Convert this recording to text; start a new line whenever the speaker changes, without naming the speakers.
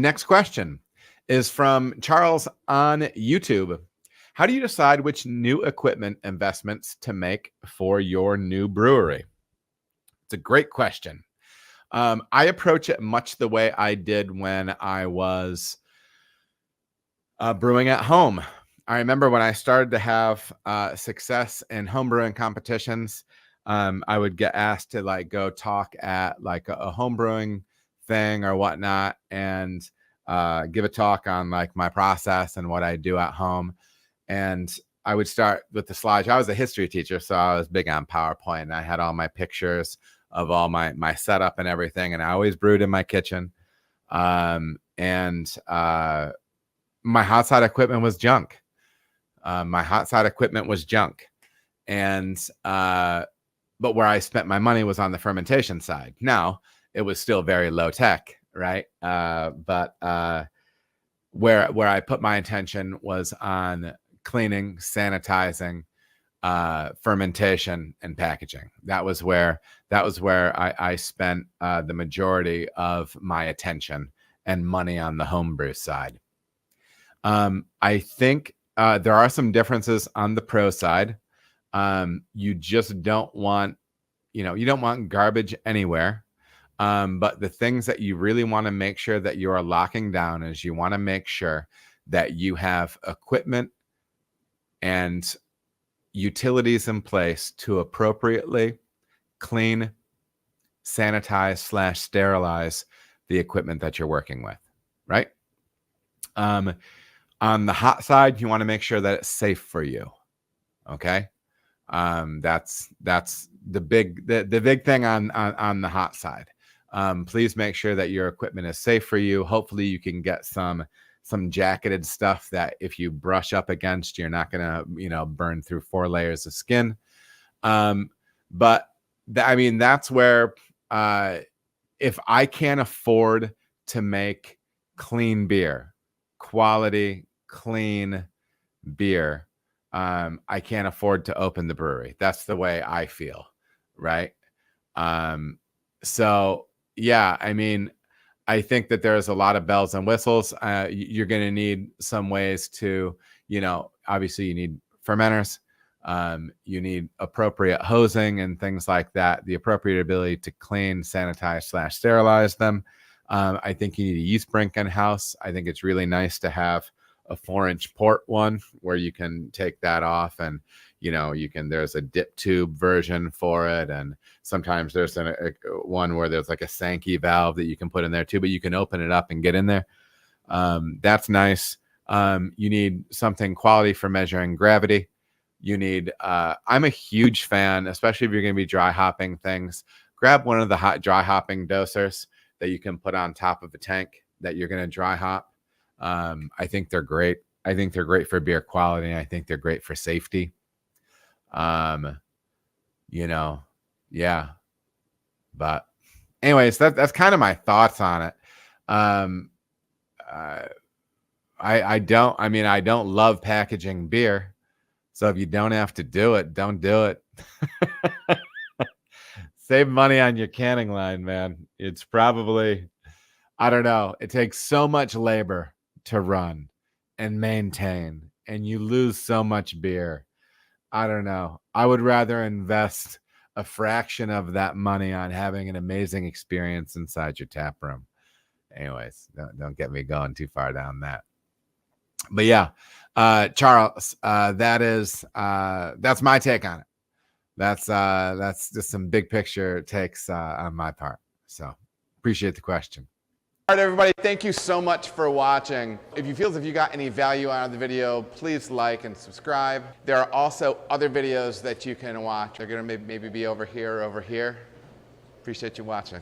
Next question is from Charles on YouTube. How do you decide which new equipment investments to make for your new brewery? It's a great question. I approach it much the way I did when I was brewing at home. I remember when I started to have success in home brewing competitions, I would get asked to like go talk at like a home brewing thing or whatnot, and give a talk on like my process and what I do at home. And I would start with the slides. I was a history teacher, so I was big on PowerPoint, and I had all my pictures of all my setup and everything. And I always brewed in my kitchen. My hot side equipment was junk. And but where I spent my money was on the fermentation side. Now it was still very low tech, right? But where I put my attention was on cleaning, sanitizing, fermentation, and packaging. That was where I spent the majority of my attention and money on the homebrew side. I think there are some differences on the pro side. You just don't want, you don't want garbage anywhere. But the things that you really want to make sure that you are locking down is you want to make sure that you have equipment and utilities in place to appropriately clean, sanitize / sterilize the equipment that you're working with, right? On the hot side, you want to make sure that it's safe for you. Okay. That's the big thing on the hot side. Please make sure that your equipment is safe for you. Hopefully you can get some jacketed stuff that if you brush up against, you're not going to, burn through 4 layers of skin. But that's where, if I can't afford to make clean beer, quality, clean beer, I can't afford to open the brewery. That's the way I feel. Right. So yeah, I think that there's a lot of bells and whistles. You're going to need some ways to, obviously you need fermenters. You need appropriate hosing and things like that. The appropriate ability to clean, sanitize / sterilize them. I think you need a yeast brink in house. I think it's really nice to have a 4-inch port one where you can take that off, and there's a dip tube version for it, and sometimes there's one where there's like a Sankey valve that you can put in there too, but you can open it up and get in there. That's nice. You need something quality for measuring gravity. You need I'm a huge fan, especially if you're going to be dry hopping things, grab one of the hot dry hopping dosers that you can put on top of a tank that you're going to dry hop. I think they're great. I think they're great for beer quality. I think they're great for safety. Yeah. But anyways, that's kind of my thoughts on it. I don't love packaging beer. So if you don't have to do it, don't do it. Save money on your canning line, man. It's probably, I don't know. It takes so much labor to run and maintain, and you lose so much beer. I don't know. I would rather invest a fraction of that money on having an amazing experience inside your tap room. Anyways, don't get me going too far down that. But yeah, Charles, that's my take on it. That's just some big picture takes on my part. So appreciate the question. All right, everybody, thank you so much for watching. If you feel as if you got any value out of the video, please like and subscribe. There are also other videos that you can watch. They're going to maybe be over here or over here. Appreciate you watching.